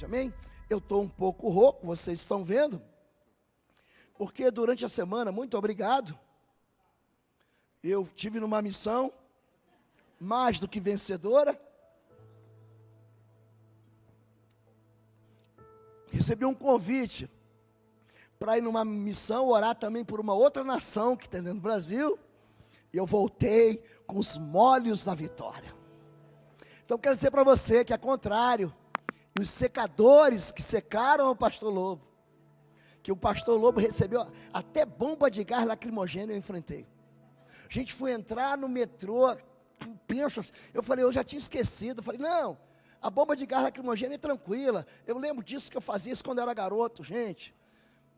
amém? Eu estou um pouco rouco, vocês estão vendo, porque durante a semana, muito obrigado, eu tive numa missão mais do que vencedora. Recebi um convite para ir numa missão, orar também por uma outra nação que tem dentro do Brasil, e eu voltei com os molhos da vitória. Então quero dizer para você que é contrário, e os secadores que secaram o pastor Lobo, que o pastor Lobo recebeu até bomba de gás lacrimogêneo, eu enfrentei. A gente foi entrar no metrô, penso assim, eu falei, eu já tinha esquecido, eu falei, não, a bomba de gás lacrimogêneo é tranquila, eu lembro disso, que eu fazia isso quando era garoto, gente.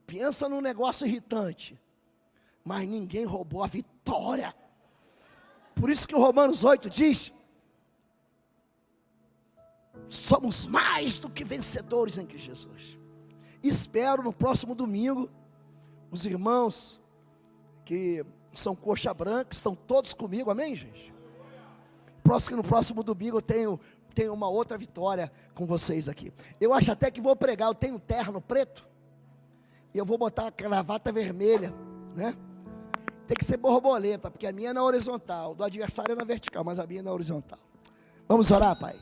Pensa num negócio irritante, mas ninguém roubou a vitória. Por isso que o Romanos 8 diz, somos mais do que vencedores em Cristo Jesus. Espero no próximo domingo, os irmãos que são coxa branca, estão todos comigo, amém, gente? No próximo domingo eu tenho uma outra vitória com vocês aqui. Eu acho até que vou pregar, eu tenho um terno preto, e eu vou botar a gravata vermelha, né? Tem que ser borboleta, porque a minha é na horizontal, do adversário é na vertical, mas a minha é na horizontal. Vamos orar, Pai.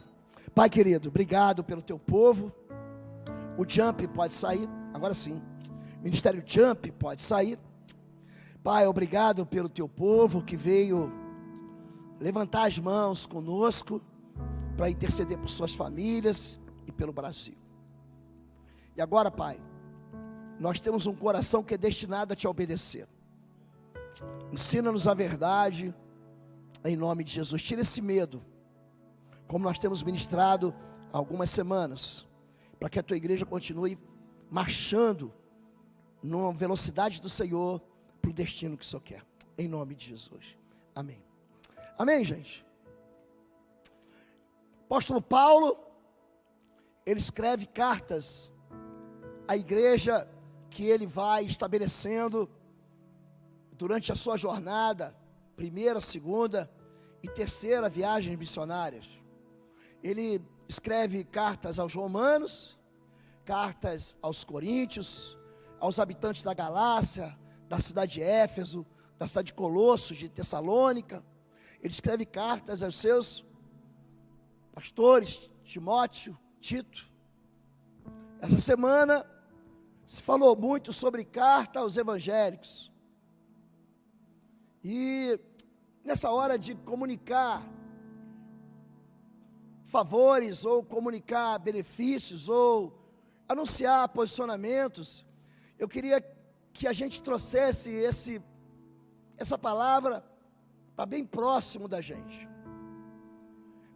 Pai querido, obrigado pelo teu povo. O Jump pode sair, agora sim. Ministério Jump pode sair. Pai, obrigado pelo teu povo que veio levantar as mãos conosco para interceder por suas famílias e pelo Brasil. E agora, Pai, nós temos um coração que é destinado a te obedecer. Ensina-nos a verdade, em nome de Jesus. Tira esse medo, como nós temos ministrado há algumas semanas, para que a tua igreja continue marchando na velocidade do Senhor, para o destino que o Senhor quer, em nome de Jesus, amém. Amém, gente? Apóstolo Paulo, ele escreve cartas à igreja que ele vai estabelecendo durante a sua jornada, primeira, segunda e terceira viagens missionárias. Ele escreve cartas aos romanos, cartas aos coríntios, aos habitantes da Galácia, da cidade de Éfeso, da cidade de Colossos, de Tessalônica. Ele escreve cartas aos seus pastores, Timóteo, Tito. Essa semana se falou muito sobre carta aos evangélicos. E nessa hora de comunicar favores, ou comunicar benefícios, ou anunciar posicionamentos, eu queria que a gente trouxesse essa palavra para bem próximo da gente,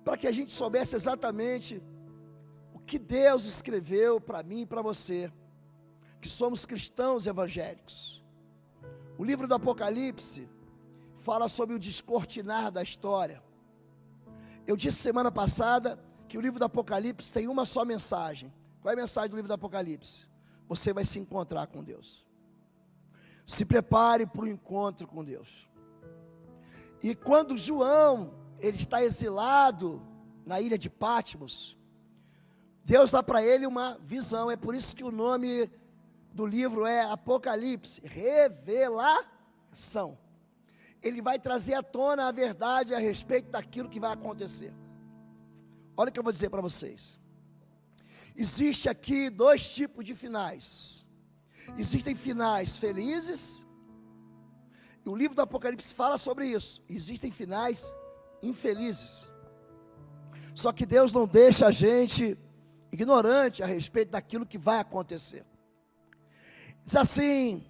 para que a gente soubesse exatamente o que Deus escreveu para mim e para você, que somos cristãos evangélicos. O livro do Apocalipse fala sobre o descortinar da história. Eu disse semana passada que o livro do Apocalipse tem uma só mensagem. Qual é a mensagem do livro do Apocalipse? Você vai se encontrar com Deus. Se prepare para o encontro com Deus. E quando João, ele está exilado na ilha de Patmos, Deus dá para ele uma visão. É por isso que o nome do livro é Apocalipse, revelação. Ele vai trazer à tona a verdade a respeito daquilo que vai acontecer. Olha o que eu vou dizer para vocês. Existe aqui dois tipos de finais. Existem finais felizes, e o livro do Apocalipse fala sobre isso. Existem finais infelizes. Só que Deus não deixa a gente ignorante a respeito daquilo que vai acontecer. Diz assim,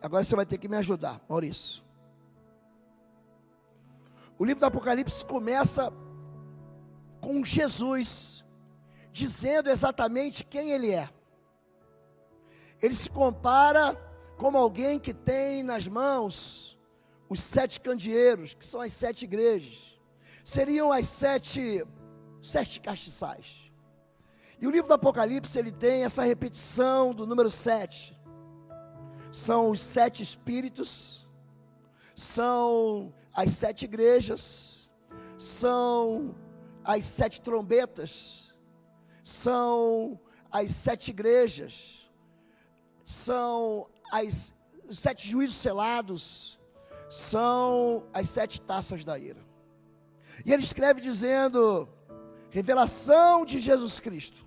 agora você vai ter que me ajudar, Maurício. O livro do Apocalipse começa com Jesus dizendo exatamente quem ele é. Ele se compara como alguém que tem nas mãos os 7 candeeiros, que são as 7 igrejas. Seriam as 7 castiçais. E o livro do Apocalipse, ele tem essa repetição do número 7. São os 7 espíritos, são as 7 igrejas, são as 7 trombetas, são as 7 igrejas, são os 7 juízos selados, são as 7 taças da ira. E ele escreve dizendo: revelação de Jesus Cristo.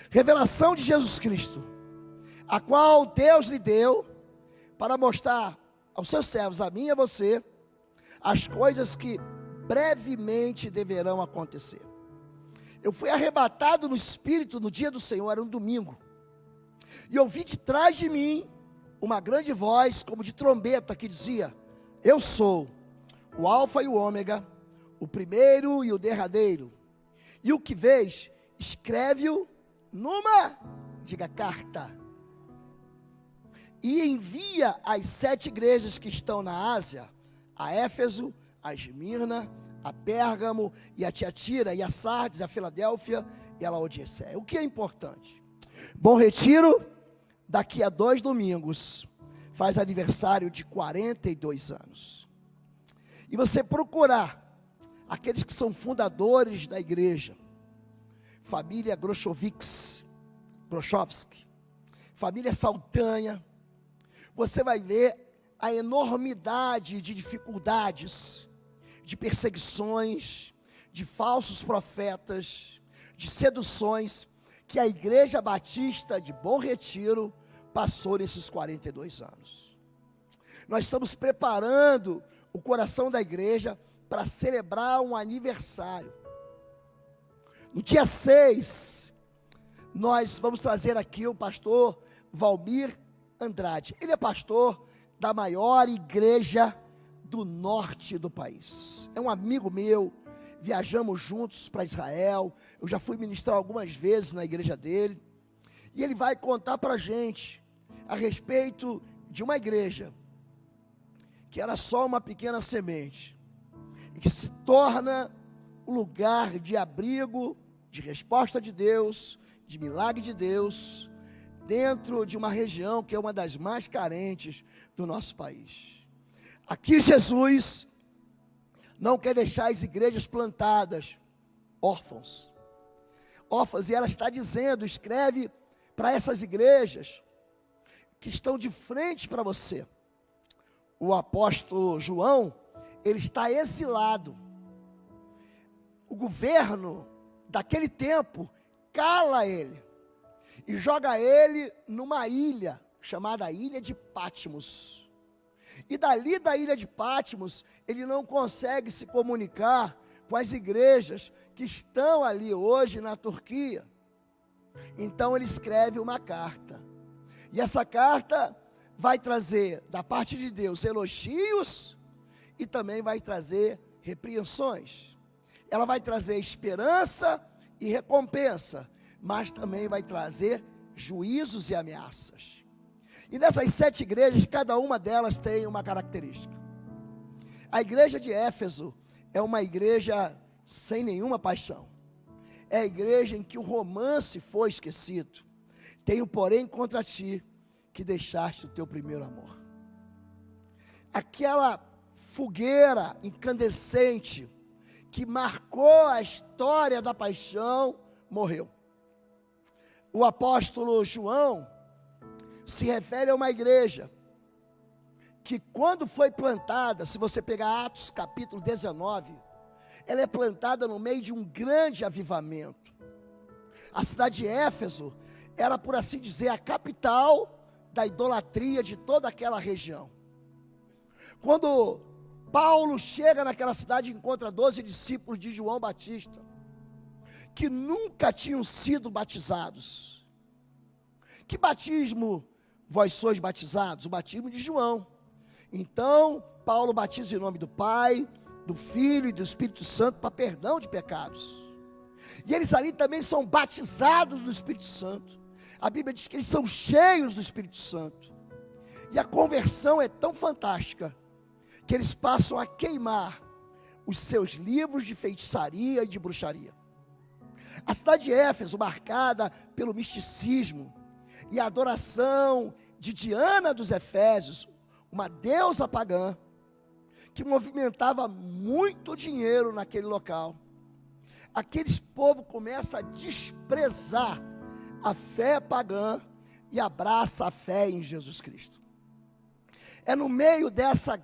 Revelação de Jesus Cristo, a qual Deus lhe deu para mostrar aos seus servos, a mim e a você, as coisas que brevemente deverão acontecer. Eu fui arrebatado no Espírito no dia do Senhor, era um domingo, e ouvi de trás de mim uma grande voz, como de trombeta, que dizia: eu sou o Alfa e o Ômega, o primeiro e o derradeiro, e o que vês, escreve-o numa, diga, carta, e envia às 7 igrejas que estão na Ásia, a Éfeso, a Esmirna, a Pérgamo, e a Tiatira, e a Sardes, a Filadélfia, e a Laodiceia. O que é importante? Bom Retiro, daqui a 2 domingos, faz aniversário de 42 anos. E você procurar aqueles que são fundadores da igreja, família Groschovics, Groschowski, família Saldanha, você vai ver a enormidade de dificuldades, de perseguições, de falsos profetas, de seduções, que a Igreja Batista de Bom Retiro passou nesses 42 anos. Nós estamos preparando o coração da igreja para celebrar um aniversário. No dia 6, nós vamos trazer aqui o pastor Valmir Andrade. Ele é pastor da maior igreja do norte do país. É um amigo meu, viajamos juntos para Israel. Eu já fui ministrar algumas vezes na igreja dele. E ele vai contar para a gente a respeito de uma igreja que era só uma pequena semente e que se torna um lugar de abrigo, de resposta de Deus, de milagre de Deus, dentro de uma região que é uma das mais carentes do nosso país. Aqui Jesus não quer deixar as igrejas plantadas órfãos, e ela está dizendo, escreve para essas igrejas que estão de frente para você. O apóstolo João, ele está exilado. O governo daquele tempo cala ele e joga ele numa ilha chamada Ilha de Patmos. E dali da Ilha de Patmos, ele não consegue se comunicar com as igrejas que estão ali hoje na Turquia. Então ele escreve uma carta. E essa carta vai trazer da parte de Deus elogios e também vai trazer repreensões. Ela vai trazer esperança e recompensa, mas também vai trazer juízos e ameaças. E nessas 7 igrejas, cada uma delas tem uma característica. A igreja de Éfeso é uma igreja sem nenhuma paixão. É a igreja em que o romance foi esquecido. Tenho, porém, contra ti que deixaste o teu primeiro amor. Aquela fogueira incandescente que marcou a história da paixão, morreu. O apóstolo João se refere a uma igreja que, quando foi plantada, se você pegar Atos capítulo 19, ela é plantada no meio de um grande avivamento. A cidade de Éfeso era, por assim dizer, a capital da idolatria de toda aquela região. Quando Paulo chega naquela cidade e encontra 12 discípulos de João Batista, que nunca tinham sido batizados. Que batismo vós sois batizados? O batismo de João. Então, Paulo batiza em nome do Pai, do Filho e do Espírito Santo para perdão de pecados. E eles ali também são batizados do Espírito Santo. A Bíblia diz que eles são cheios do Espírito Santo. E a conversão é tão fantástica que eles passam a queimar os seus livros de feitiçaria e de bruxaria. A cidade de Éfeso, marcada pelo misticismo e a adoração de Diana dos Efésios, uma deusa pagã, que movimentava muito dinheiro naquele local. Aqueles povos começam a desprezar a fé pagã e abraça a fé em Jesus Cristo. É no meio desse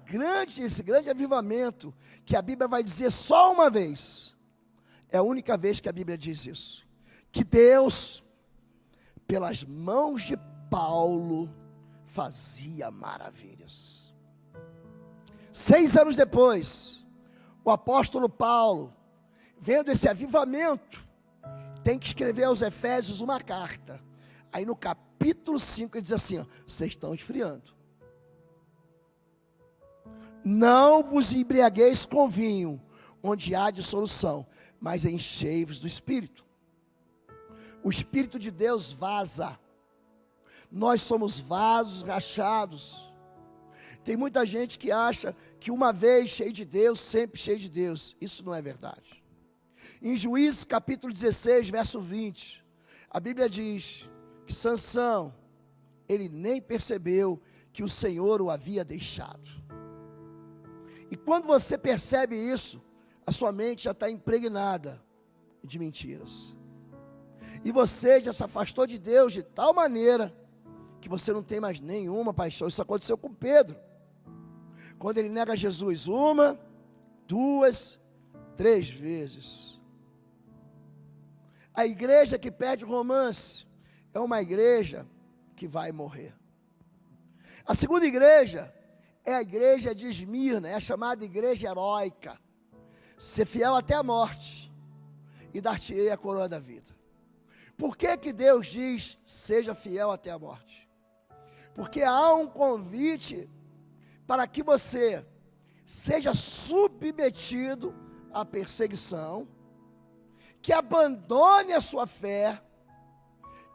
grande avivamento, que a Bíblia vai dizer só uma vez, é a única vez que a Bíblia diz isso, que Deus, pelas mãos de Paulo, fazia maravilhas. 6 anos depois, o apóstolo Paulo, vendo esse avivamento, tem que escrever aos Efésios uma carta. Aí no capítulo 5 ele diz assim, ó, vocês estão esfriando. Não vos embriagueis com vinho, onde há dissolução, mas enchei-vos do Espírito. O Espírito de Deus vaza. Nós somos vasos rachados. Tem muita gente que acha que uma vez cheio de Deus, sempre cheio de Deus. Isso não é verdade. Em Juízes capítulo 16, verso 20, a Bíblia diz que Sansão, ele nem percebeu que o Senhor o havia deixado. E quando você percebe isso, a sua mente já está impregnada de mentiras. E você já se afastou de Deus de tal maneira que você não tem mais nenhuma paixão. Isso aconteceu com Pedro. Quando ele nega Jesus 1, 2, 3 vezes. A igreja que perde o romance é uma igreja que vai morrer. A segunda igreja é a igreja de Esmirna, é a chamada igreja heróica. Ser fiel até a morte e dar-te-ei a coroa da vida. Por que que Deus diz, seja fiel até a morte? Porque há um convite para que você seja submetido à perseguição, que abandone a sua fé,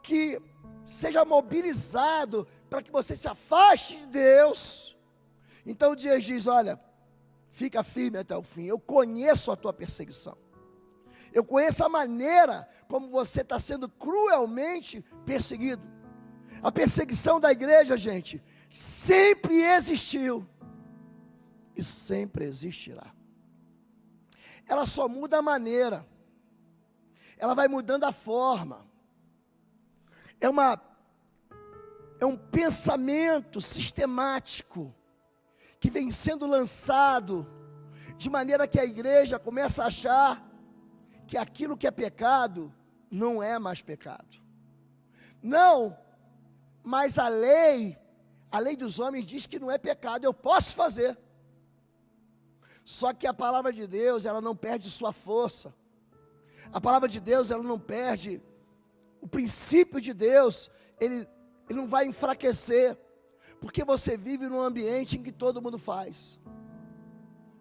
que seja mobilizado para que você se afaste de Deus. Então Deus diz, olha, fica firme até o fim, eu conheço a tua perseguição. Eu conheço a maneira como você está sendo cruelmente perseguido. A perseguição da igreja, gente, sempre existiu e sempre existirá. Ela só muda a maneira, ela vai mudando a forma. É um pensamento sistemático que vem sendo lançado de maneira que a igreja começa a achar que aquilo que é pecado não é mais pecado. Não, mas a lei dos homens diz que não é pecado, eu posso fazer. Só que a palavra de Deus, ela não perde sua força. A palavra de Deus, ela não perde o princípio de Deus, ele não vai enfraquecer, porque você vive num ambiente em que todo mundo faz.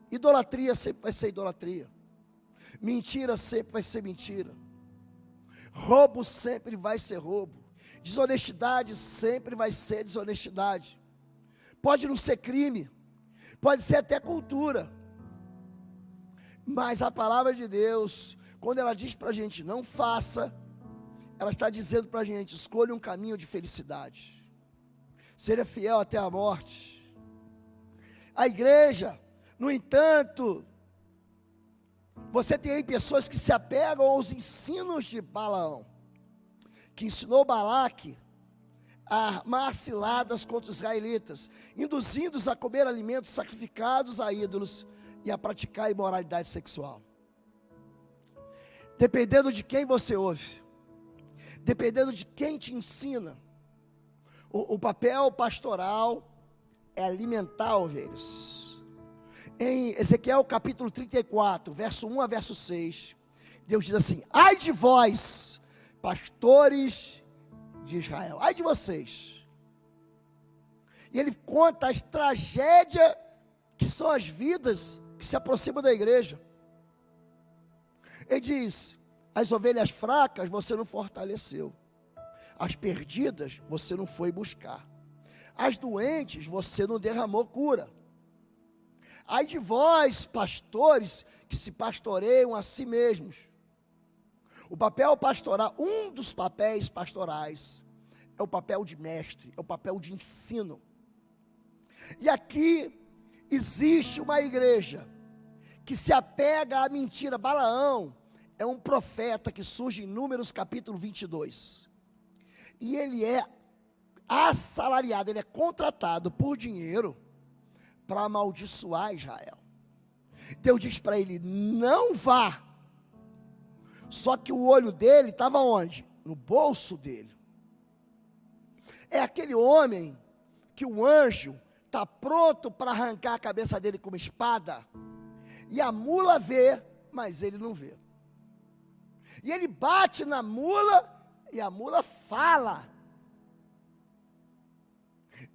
Idolatria sempre vai ser idolatria. Mentira sempre vai ser mentira. Roubo sempre vai ser roubo. Desonestidade sempre vai ser desonestidade. Pode não ser crime, pode ser até cultura. Mas a palavra de Deus, quando ela diz para a gente não faça, ela está dizendo para a gente, escolha um caminho de felicidade. Seja fiel até a morte. A igreja, no entanto, você tem aí pessoas que se apegam aos ensinos de Balaão, que ensinou Balaque a armar ciladas contra os israelitas, induzindo-os a comer alimentos sacrificados a ídolos e a praticar imoralidade sexual. Dependendo de quem você ouve, dependendo de quem te ensina, o papel pastoral é alimentar ovelhas. Em Ezequiel capítulo 34, verso 1 a verso 6, Deus diz assim: ai de vós, pastores de Israel, ai de vocês. E ele conta as tragédias que são as vidas que se aproximam da igreja. Ele diz: as ovelhas fracas você não fortaleceu, as perdidas você não foi buscar, as doentes você não derramou cura. Ai de vós, pastores, que se pastoreiam a si mesmos. O papel pastoral, um dos papéis pastorais, é o papel de mestre, é o papel de ensino. E aqui, Existe uma igreja que se apega à mentira. Balaão é um profeta que surge em Números capítulo 22. E ele é assalariado, ele é contratado por dinheiro para amaldiçoar Israel. Deus diz para ele: não vá. Só que o olho dele estava onde? No bolso dele. É aquele homem que o anjo está pronto para arrancar a cabeça dele com uma espada, e a mula vê, mas ele não vê. E ele bate na mula, e a mula fala.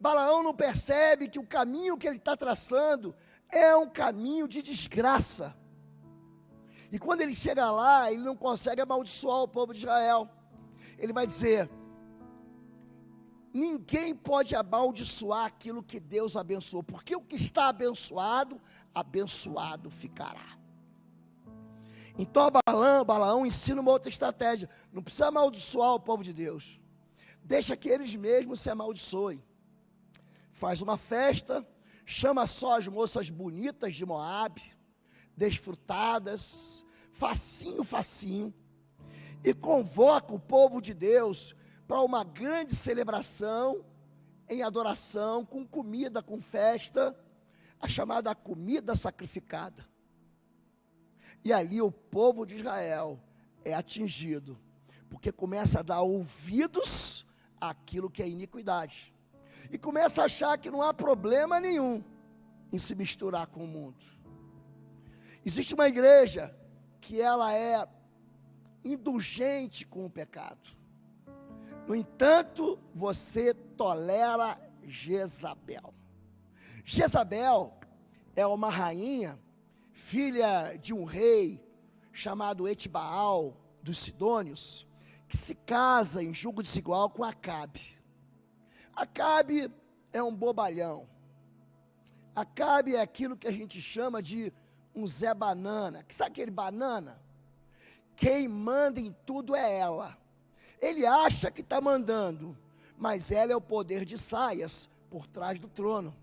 Balaão não percebe que o caminho que ele está traçando é um caminho de desgraça. E quando ele chega lá, ele não consegue amaldiçoar o povo de Israel. Ele vai dizer: ninguém pode amaldiçoar aquilo que Deus abençoou, porque o que está abençoado, abençoado ficará. Então Balaão ensina uma outra estratégia: não precisa amaldiçoar o povo de Deus, deixa que eles mesmos se amaldiçoem. Faz uma festa, chama só as moças bonitas de Moabe, desfrutadas, facinho, e convoca o povo de Deus para uma grande celebração, em adoração, com comida, com festa, a chamada comida sacrificada. E ali o povo de Israel é atingido, porque começa a dar ouvidos àquilo que é iniquidade, e começa a achar que não há problema nenhum em se misturar com o mundo. Existe uma igreja que ela é indulgente com o pecado. No entanto, você tolera Jezabel. Jezabel é uma rainha, filha de um rei chamado Etibaal dos Sidônios, que se casa em julgo desigual com Acabe. Acabe é um bobalhão. Acabe é aquilo que a gente chama de um Zé Banana. Sabe aquele banana? Quem manda em tudo é ela. Ele acha que está mandando, mas ela é o poder de saias por trás do trono.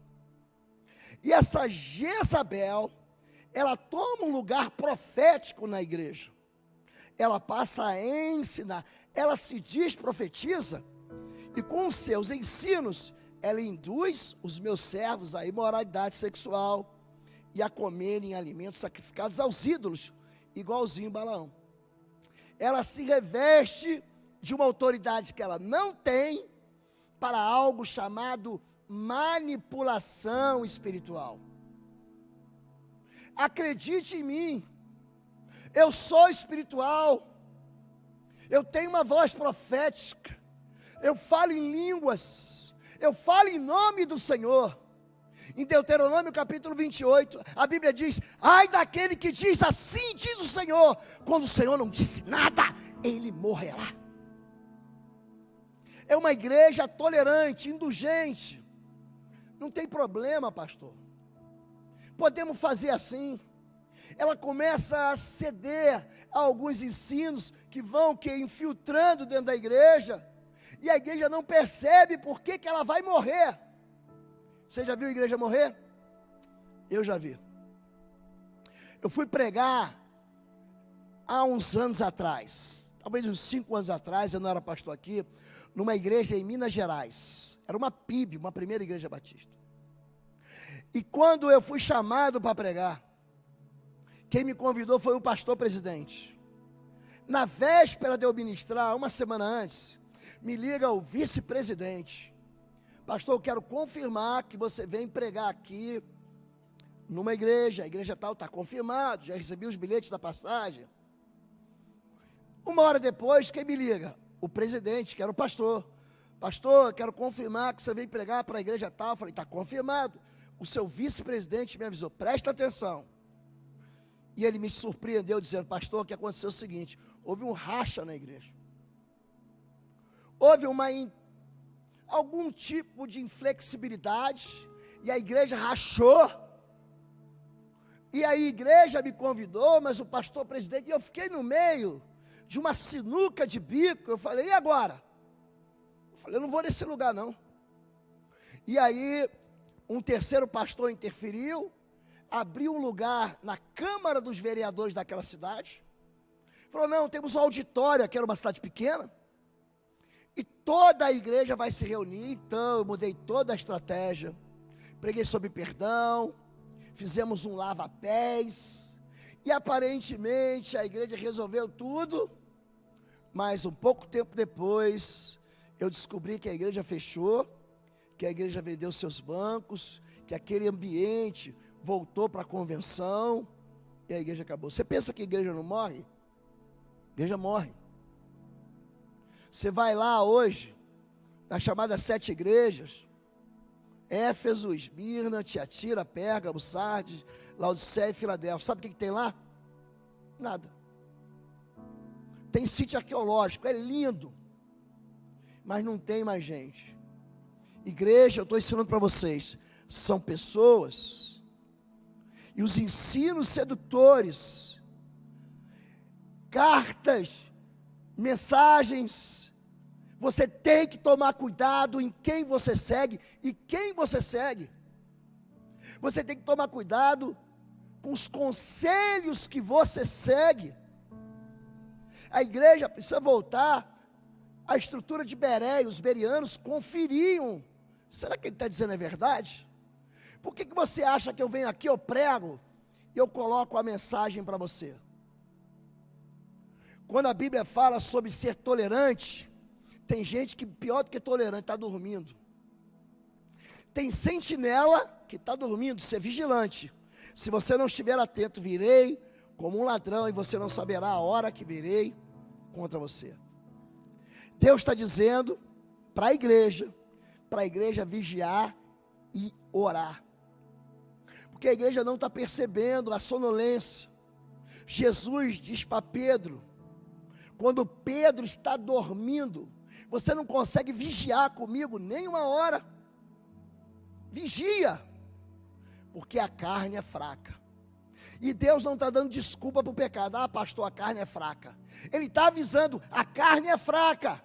E essa Jezabel, ela toma um lugar profético na igreja. Ela passa a ensinar, ela se diz profetiza, e com os seus ensinos, ela induz os meus servos à imoralidade sexual e a comerem alimentos sacrificados aos ídolos, igualzinho Balaão. Ela se reveste de uma autoridade que ela não tem para algo chamado manipulação espiritual. Acredite em mim, eu sou espiritual, eu tenho uma voz profética, eu falo em línguas, eu falo em nome do Senhor. Em Deuteronômio capítulo 28, a Bíblia diz: ai daquele que diz assim diz o Senhor, quando o Senhor não disse nada, ele morrerá. É uma igreja tolerante, indulgente. Não tem problema, pastor, podemos fazer assim. Ela começa a ceder a alguns ensinos que vão infiltrando dentro da igreja, e a igreja não percebe por que ela vai morrer. Você já viu a igreja morrer? Eu já vi. Eu fui pregar há uns anos atrás, talvez uns 5 anos atrás, eu não era pastor aqui, numa igreja em Minas Gerais. Era uma PIB, uma primeira igreja batista. E quando eu fui chamado para pregar, quem me convidou foi o pastor presidente. Na véspera de eu ministrar, uma semana antes, me liga o vice-presidente: pastor, eu quero confirmar que você vem pregar aqui numa igreja, a igreja tal está confirmado, já recebi os bilhetes da passagem. Uma hora depois, quem me liga? O presidente, que era o pastor: pastor, eu quero confirmar que você vem pregar para a igreja tal. Eu falei: está confirmado. O seu vice-presidente me avisou, presta atenção. E ele me surpreendeu dizendo: pastor, o que aconteceu é o seguinte, houve um racha na igreja. Houve algum tipo de inflexibilidade, e a igreja rachou, e a igreja me convidou, mas o pastor presidente, e eu fiquei no meio de uma sinuca de bico. Eu falei: e agora? Eu falei: eu não vou nesse lugar não. E aí, um terceiro pastor interferiu, abriu um lugar na Câmara dos Vereadores daquela cidade, falou, não, temos um auditório, que era uma cidade pequena, e toda a igreja vai se reunir. Então eu mudei toda a estratégia, preguei sobre perdão, fizemos um lava-pés, e aparentemente a igreja resolveu tudo, mas um pouco tempo depois, eu descobri que a igreja fechou, que a igreja vendeu seus bancos, que aquele ambiente voltou para a convenção, e a igreja acabou. Você pensa que a igreja não morre? A igreja morre. Você vai lá hoje, nas chamadas 7 igrejas, Éfeso, Esmirna, Tiatira, Pérgamo, Sardes, Laodiceia e Filadélfia. Sabe o que tem lá? Nada. Tem sítio arqueológico, é lindo, mas não tem mais gente. Igreja, eu estou ensinando para vocês, são pessoas, e os ensinos sedutores, cartas, mensagens, você tem que tomar cuidado em quem você segue e quem você segue. Você tem que tomar cuidado com os conselhos que você segue. A igreja precisa voltar à estrutura de Bereia. Os bereanos conferiam. Será que ele está dizendo é verdade? Por que você acha que eu venho aqui, eu prego, e eu coloco a mensagem para você? Quando a Bíblia fala sobre ser tolerante, tem gente que pior do que tolerante, está dormindo. Tem sentinela que está dormindo, ser vigilante. Se você não estiver atento, virei como um ladrão, e você não saberá a hora que virei contra você. Deus está dizendo para a igreja vigiar e orar. Porque a igreja não está percebendo a sonolência. Jesus diz para Pedro, quando Pedro está dormindo, você não consegue vigiar comigo nem uma hora. Vigia, porque a carne é fraca. E Deus não está dando desculpa para o pecado. Ah, pastor, a carne é fraca. Ele está avisando, a carne é fraca.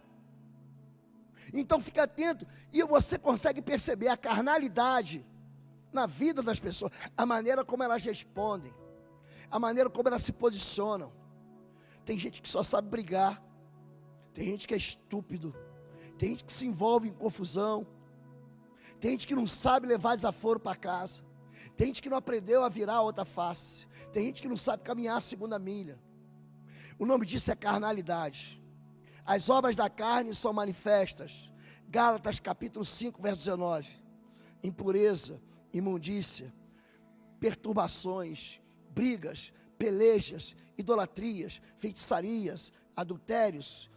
Então fica atento, e você consegue perceber a carnalidade na vida das pessoas, a maneira como elas respondem, a maneira como elas se posicionam. Tem gente que só sabe brigar, tem gente que é estúpido, tem gente que se envolve em confusão, tem gente que não sabe levar desaforo para casa, tem gente que não aprendeu a virar a outra face, tem gente que não sabe caminhar a segunda milha. O nome disso é carnalidade. As obras da carne são manifestas. Gálatas capítulo 5, verso 19. Impureza, imundícia, perturbações, brigas, pelejas, idolatrias, feitiçarias, adultérios,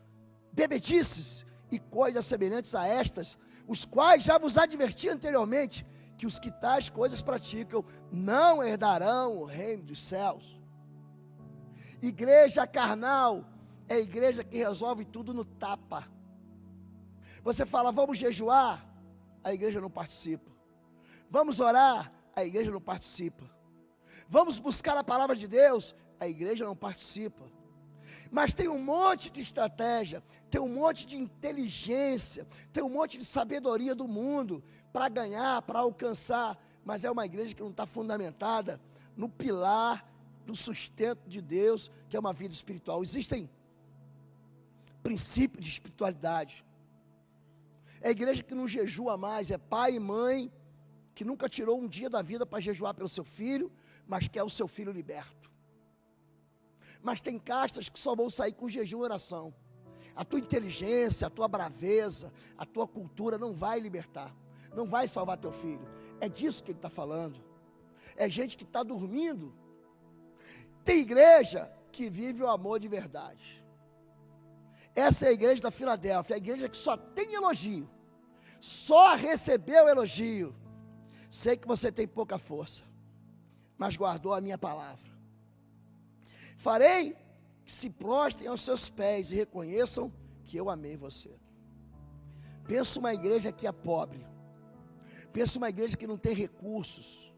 bebedices e coisas semelhantes a estas, os quais já vos adverti anteriormente, que os que tais coisas praticam não herdarão o reino dos céus. Igreja carnal é a igreja que resolve tudo no tapa. Você fala, vamos jejuar, a igreja não participa. Vamos orar, a igreja não participa. Vamos buscar a palavra de Deus, a igreja não participa. Mas tem um monte de estratégia, tem um monte de inteligência, tem um monte de sabedoria do mundo para ganhar, para alcançar, mas é uma igreja que não está fundamentada no pilar do sustento de Deus, que é uma vida espiritual. Existem princípios de espiritualidade. É a igreja que não jejua mais, é pai e mãe que nunca tirou um dia da vida para jejuar pelo seu filho, mas quer o seu filho liberto. Mas tem castas que só vão sair com jejum e oração. A tua inteligência, a tua braveza, a tua cultura não vai libertar, não vai salvar teu filho. É disso que ele está falando. É gente que está dormindo. Tem igreja que vive o amor de verdade. Essa é a igreja da Filadélfia, a igreja que só tem elogio, só recebeu elogio. Sei que você tem pouca força, mas guardou a minha palavra. Farei que se prostrem aos seus pés e reconheçam que eu amei você. Pensa uma igreja que é pobre, pensa uma igreja que não tem recursos,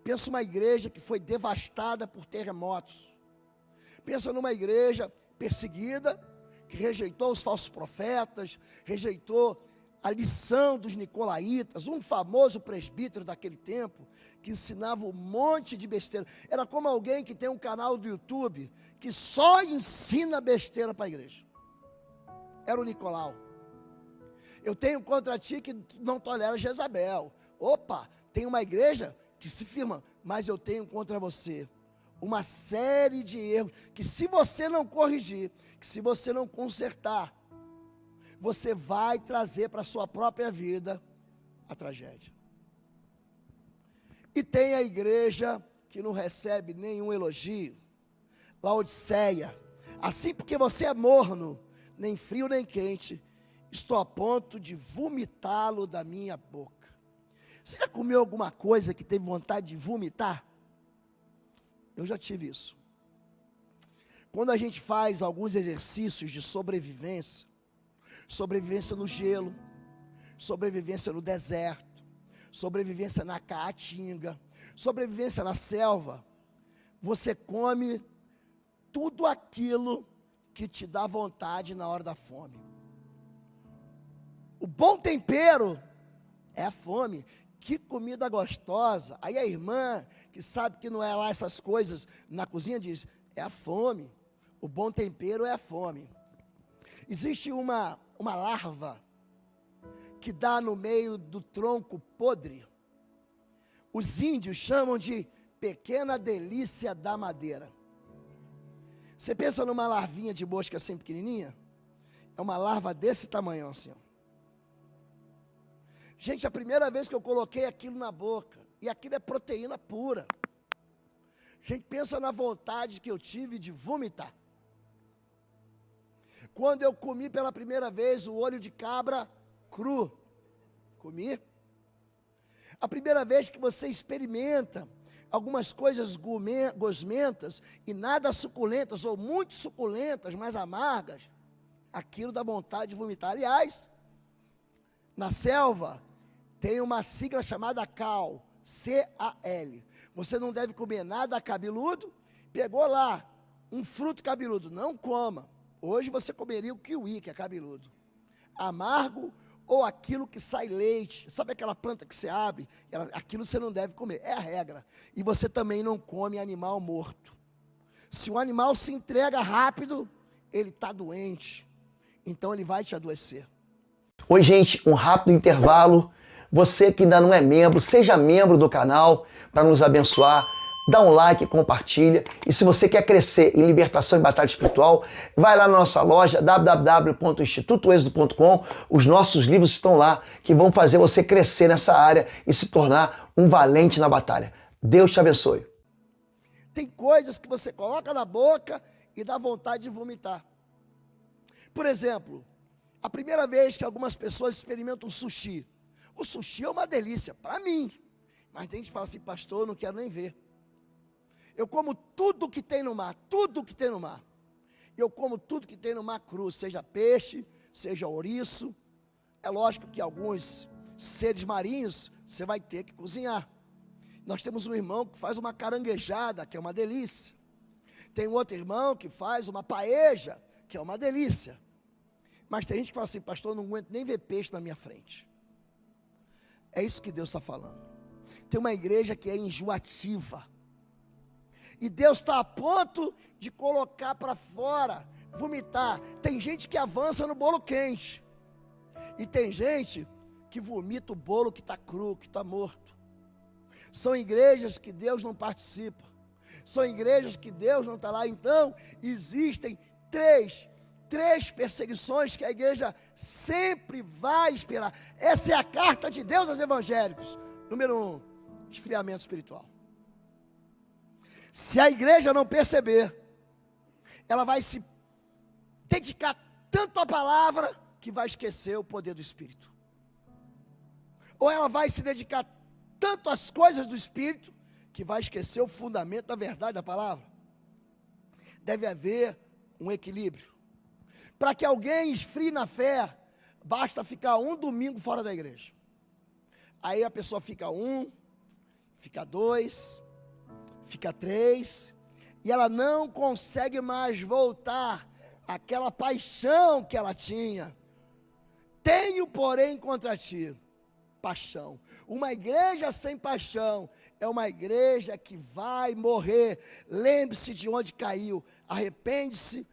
pensa uma igreja que foi devastada por terremotos, pensa numa igreja perseguida, que rejeitou os falsos profetas, rejeitou a lição dos nicolaítas, um famoso presbítero daquele tempo, que ensinava um monte de besteira. Era como alguém que tem um canal do YouTube, que só ensina besteira para a igreja. Era o Nicolau. Eu tenho contra ti que não tolera Jezabel. Opa, tem uma igreja que se firma, mas eu tenho contra você uma série de erros, que se você não corrigir, que se você não consertar, você vai trazer para a sua própria vida a tragédia. E tem a igreja que não recebe nenhum elogio, Laodiceia. Assim, porque você é morno, nem frio nem quente, estou a ponto de vomitá-lo da minha boca. Você já comeu alguma coisa que teve vontade de vomitar? Eu já tive isso. Quando a gente faz alguns exercícios de sobrevivência, sobrevivência no gelo, sobrevivência no deserto, sobrevivência na caatinga, sobrevivência na selva, você come tudo aquilo que te dá vontade na hora da fome. O bom tempero é a fome. Que comida gostosa. Aí a irmã, que sabe que não é lá essas coisas na cozinha, diz, é a fome. O bom tempero é a fome. Existe uma larva que dá no meio do tronco podre. Os índios chamam de pequena delícia da madeira. Você pensa numa larvinha de mosca assim pequenininha? É uma larva desse tamanho assim, ó. Gente, a primeira vez que eu coloquei aquilo na boca, e aquilo é proteína pura. Gente, pensa na vontade que eu tive de vomitar. Quando eu comi pela primeira vez o olho de cabra cru, comi. A primeira vez que você experimenta algumas coisas gosmentas e nada suculentas, ou muito suculentas, mas amargas, aquilo dá vontade de vomitar. Aliás, na selva, tem uma sigla chamada CAL, C-A-L. Você não deve comer nada cabeludo. Pegou lá um fruto cabeludo, não coma. Hoje você comeria o kiwi, que é cabeludo. Amargo ou aquilo que sai leite. Sabe aquela planta que você abre? Aquilo você não deve comer, é a regra. E você também não come animal morto. Se o animal se entrega rápido, ele está doente. Então ele vai te adoecer. Oi, gente, um rápido intervalo. Você que ainda não é membro, seja membro do canal para nos abençoar. Dá um like, compartilha. E se você quer crescer em libertação e batalha espiritual, vai lá na nossa loja www.institutoexodo.com. Os nossos livros estão lá que vão fazer você crescer nessa área e se tornar um valente na batalha. Deus te abençoe. Tem coisas que você coloca na boca e dá vontade de vomitar. Por exemplo, a primeira vez que algumas pessoas experimentam sushi. O sushi é uma delícia, para mim. Mas tem gente que fala assim, pastor, eu não quero nem ver. Eu como tudo que tem no mar, tudo que tem no mar. Eu como tudo que tem no mar cru, seja peixe, seja ouriço. É lógico que alguns seres marinhos você vai ter que cozinhar. Nós temos um irmão que faz uma caranguejada, que é uma delícia. Tem um outro irmão que faz uma paeja, que é uma delícia. Mas tem gente que fala assim, pastor, eu não aguento nem ver peixe na minha frente. É isso que Deus está falando. Tem uma igreja que é enjoativa. E Deus está a ponto de colocar para fora, vomitar. Tem gente que avança no bolo quente. E tem gente que vomita o bolo que está cru, que está morto. São igrejas que Deus não participa. São igrejas que Deus não está lá. Então, existem três perseguições que a igreja sempre vai esperar. Essa é a carta de Deus aos evangélicos. Número 1, esfriamento espiritual. Se a igreja não perceber, ela vai se dedicar tanto à palavra que vai esquecer o poder do Espírito. Ou ela vai se dedicar tanto às coisas do Espírito que vai esquecer o fundamento da verdade da palavra. Deve haver um equilíbrio. Para que alguém esfrie na fé, basta ficar um domingo fora da igreja. Aí a pessoa fica 1, fica 2, fica 3, e ela não consegue mais voltar àquela paixão que ela tinha. Tenho, porém, contra ti paixão. Uma igreja sem paixão é uma igreja que vai morrer. Lembre-se de onde caiu. Arrepende-se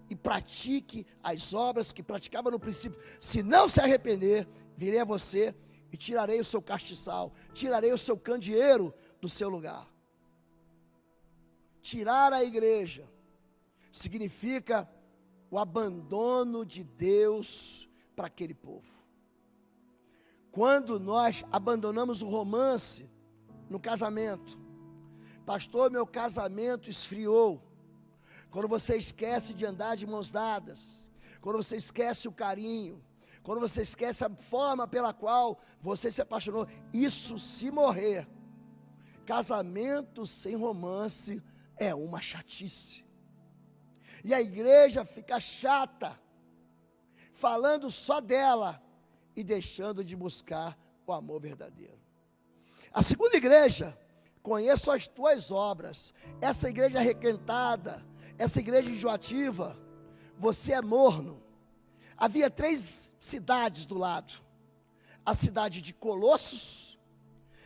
e pratique as obras que praticava no princípio. Se não se arrepender, virei a você e tirarei o seu castiçal, tirarei o seu candeeiro do seu lugar. Tirar a igreja significa o abandono de Deus para aquele povo. Quando nós abandonamos o romance no casamento, pastor, meu casamento esfriou. Quando você esquece de andar de mãos dadas, quando você esquece o carinho, quando você esquece a forma pela qual você se apaixonou, isso se morrer. Casamento sem romance é uma chatice. E a igreja fica chata, falando só dela e deixando de buscar o amor verdadeiro. A segunda igreja, conheço as tuas obras. Essa igreja requentada, essa igreja enjoativa, você é morno. Havia 3 cidades do lado: a cidade de Colossos,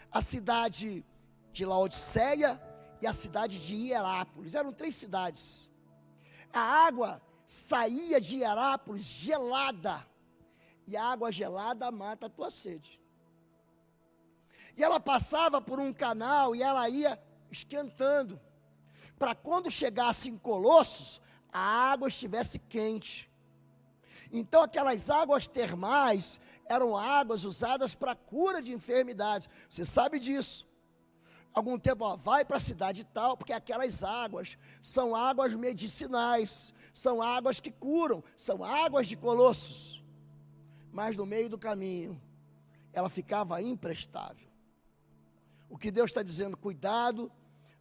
a cidade de Laodiceia e a cidade de Hierápolis. Eram 3 cidades. A água saía de Hierápolis gelada, e a água gelada mata a tua sede. E ela passava por um canal e ela ia esquentando, para quando chegasse em Colossos, a água estivesse quente. Então aquelas águas termais eram águas usadas para cura de enfermidades. Você sabe disso. Algum tempo, vai para a cidade tal, porque aquelas águas são águas medicinais, são águas que curam, são águas de Colossos. Mas no meio do caminho, ela ficava imprestável. O que Deus está dizendo, cuidado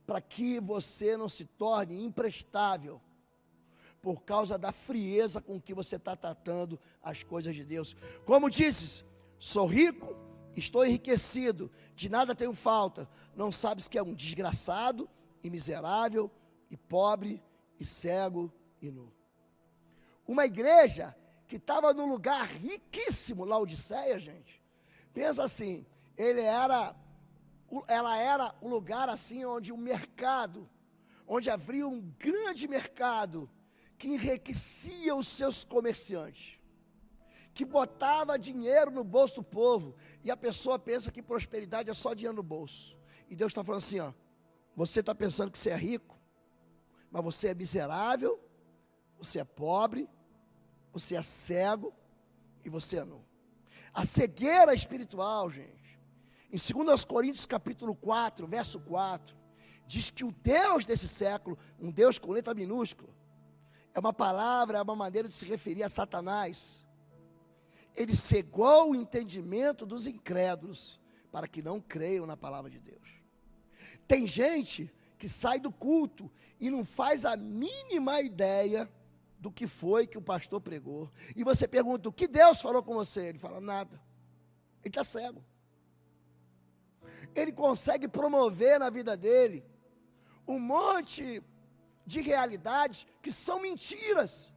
para que você não se torne imprestável, por causa da frieza com que você está tratando as coisas de Deus. Como dizes, sou rico, estou enriquecido, de nada tenho falta. Não sabes que é um desgraçado e miserável, e pobre, e cego, e nu. Uma igreja que estava num lugar riquíssimo, Laodiceia, gente. Pensa assim, ela era um lugar assim, onde o mercado, onde havia um grande mercado, que enriquecia os seus comerciantes, que botava dinheiro no bolso do povo, e a pessoa pensa que prosperidade é só dinheiro no bolso, e Deus está falando assim, você está pensando que você é rico, mas você é miserável, você é pobre, você é cego, e você é nu. A cegueira espiritual, gente, em 2 Coríntios capítulo 4, verso 4, diz que o Deus desse século, um Deus com letra minúscula, é uma palavra, é uma maneira de se referir a Satanás. Ele cegou o entendimento dos incrédulos, para que não creiam na palavra de Deus. Tem gente que sai do culto e não faz a mínima ideia do que foi que o pastor pregou. E você pergunta, o que Deus falou com você? Ele fala, nada. Ele está cego. Ele consegue promover na vida dele um monte de realidades que são mentiras.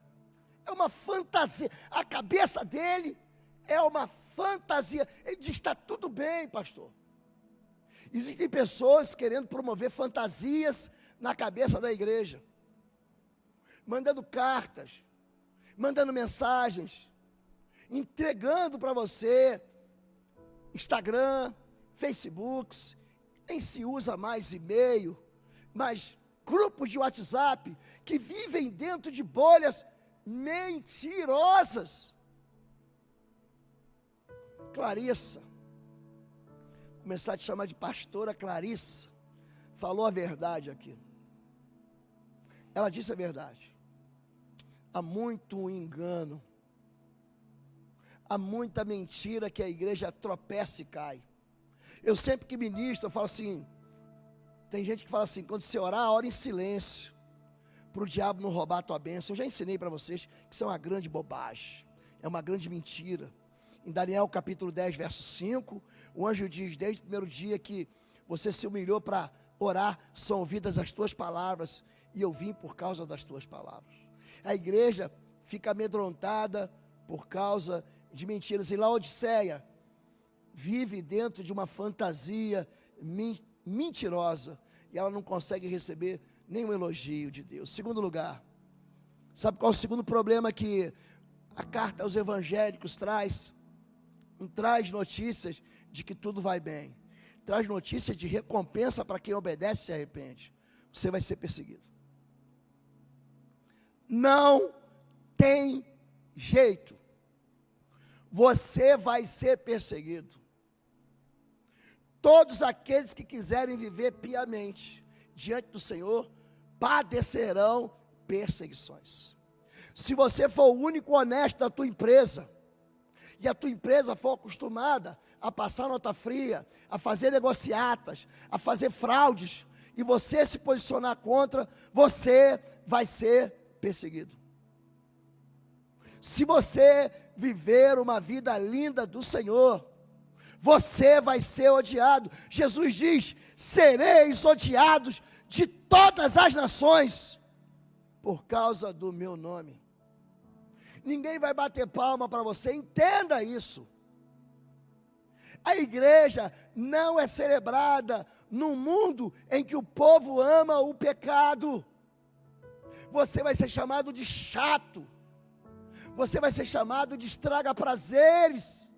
É uma fantasia. A cabeça dele é uma fantasia. Ele diz, está tudo bem, pastor. Existem pessoas querendo promover fantasias na cabeça da igreja, mandando cartas, mandando mensagens, entregando para você Instagram, Facebooks, nem se usa mais e-mail, mas grupos de WhatsApp que vivem dentro de bolhas mentirosas. Clarissa, começar a te chamar de pastora Clarissa, falou a verdade aqui. Ela disse a verdade. Há muito engano, há muita mentira que a igreja tropeça e cai. Eu sempre que ministro, eu falo assim, tem gente que fala assim, quando você orar, ora em silêncio, para o diabo não roubar a tua bênção. Eu já ensinei para vocês que isso é uma grande bobagem, é uma grande mentira. Em Daniel capítulo 10, verso 5, o anjo diz, desde o primeiro dia que você se humilhou para orar, são ouvidas as tuas palavras, e eu vim por causa das tuas palavras. A igreja fica amedrontada por causa de mentiras. E Laodiceia vive dentro de uma fantasia mentirosa. E ela não consegue receber nenhum elogio de Deus. Segundo lugar, sabe qual é o segundo problema que a carta aos evangélicos traz? Não traz notícias de que tudo vai bem. Traz notícias de recompensa para quem obedece e se arrepende. Você vai ser perseguido. Não tem jeito. Você vai ser perseguido. Todos aqueles que quiserem viver piamente diante do Senhor padecerão perseguições. Se você for o único honesto da tua empresa, e a tua empresa for acostumada a passar nota fria, a fazer negociatas, a fazer fraudes, e você se posicionar contra, você vai ser perseguido. Se você viver uma vida linda do Senhor, você vai ser odiado. Jesus diz: sereis odiados de todas as nações, por causa do meu nome. Ninguém vai bater palma para você, entenda isso. A igreja não é celebrada num mundo em que o povo ama o pecado. Você vai ser chamado de chato, você vai ser chamado de estraga-prazeres,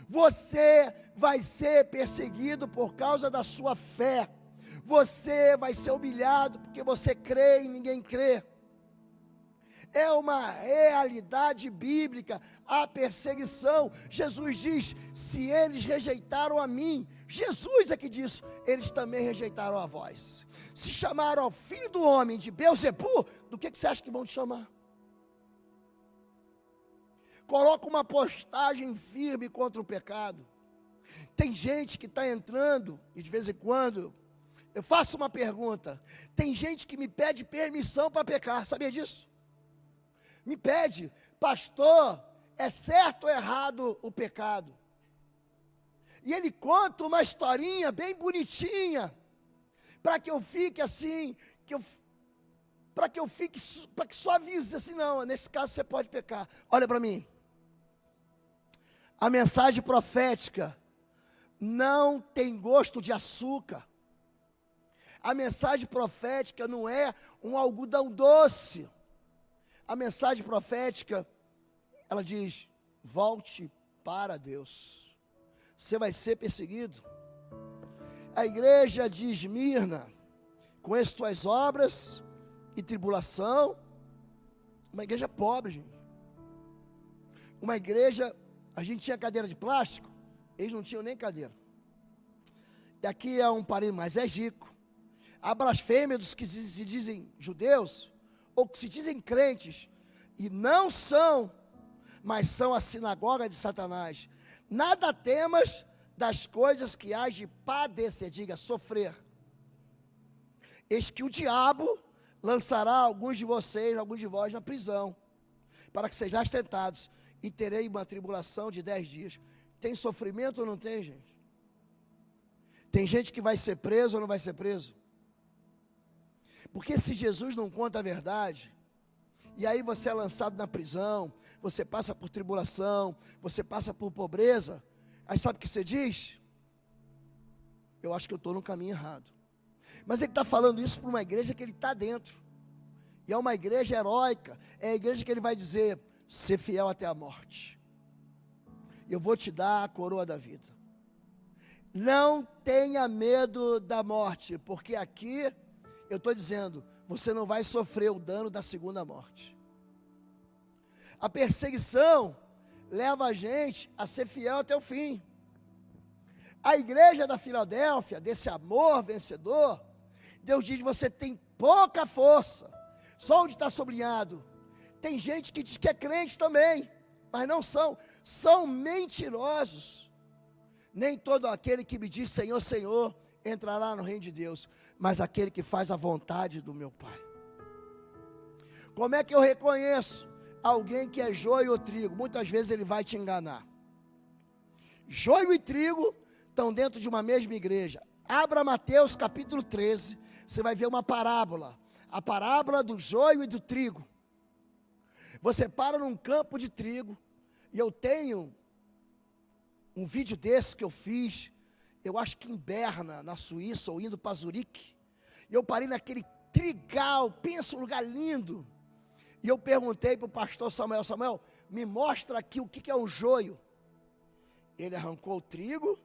você vai ser perseguido por causa da sua fé, você vai ser humilhado porque você crê e ninguém crê. É uma realidade bíblica, a perseguição. Jesus diz: se eles rejeitaram a mim, Jesus é que disse, eles também rejeitaram a vós. Se chamaram ao filho do homem de Beelzebu, do que você acha que vão te chamar? Coloca uma postagem firme contra o pecado. Tem gente que está entrando, e de vez em quando, eu faço uma pergunta, tem gente que me pede permissão para pecar, sabia disso? Me pede: pastor, é certo ou errado o pecado? E ele conta uma historinha bem bonitinha, para que eu fique assim, para que suavize assim, não, nesse caso você pode pecar. Olha para mim, a mensagem profética não tem gosto de açúcar, a mensagem profética não é um algodão doce. A mensagem profética, ela diz: volte para Deus. Você vai ser perseguido. A igreja de Esmirna, com as tuas obras e tribulação, uma igreja pobre, gente. Uma igreja, a gente tinha cadeira de plástico, eles não tinham nem cadeira. E aqui é um parênteses, mas é rico. A blasfêmia dos que se dizem judeus, ou que se dizem crentes, e não são, mas são a sinagoga de Satanás. Nada temas das coisas que hás de padecer, diga, sofrer. Eis que o diabo lançará alguns de vocês, alguns de vós na prisão, para que sejais tentados, e terei uma tribulação de 10 dias. Tem sofrimento ou não tem, gente? Tem gente que vai ser preso ou não vai ser preso? Porque se Jesus não conta a verdade, e aí você é lançado na prisão, você passa por tribulação, você passa por pobreza, aí sabe o que você diz? Eu acho que eu estou no caminho errado. Mas ele está falando isso para uma igreja que ele está dentro, e é uma igreja heróica, é a igreja que ele vai dizer: ser fiel até a morte, eu vou te dar a coroa da vida. Não tenha medo da morte, porque aqui eu estou dizendo, você não vai sofrer o dano da segunda morte. A perseguição leva a gente a ser fiel até o fim. A igreja da Filadélfia, desse amor vencedor, Deus diz: você tem pouca força. Só onde está sublinhado, tem gente que diz que é crente também, mas não são, são mentirosos. Nem todo aquele que me diz Senhor, Senhor, entrará no reino de Deus, mas aquele que faz a vontade do meu Pai. Como é que eu reconheço alguém que é joio ou trigo? Muitas vezes ele vai te enganar. Joio e trigo estão dentro de uma mesma igreja. Abra Mateus capítulo 13, você vai ver uma parábola, a parábola do joio e do trigo. Você para num campo de trigo, E eu tenho um vídeo desse que eu fiz, eu acho que em Berna, na Suíça, ou indo para Zurique. E eu parei naquele trigal, pensa um lugar lindo. E eu perguntei para o pastor Samuel, Samuel, me mostra aqui o que é um joio. Ele arrancou o trigo,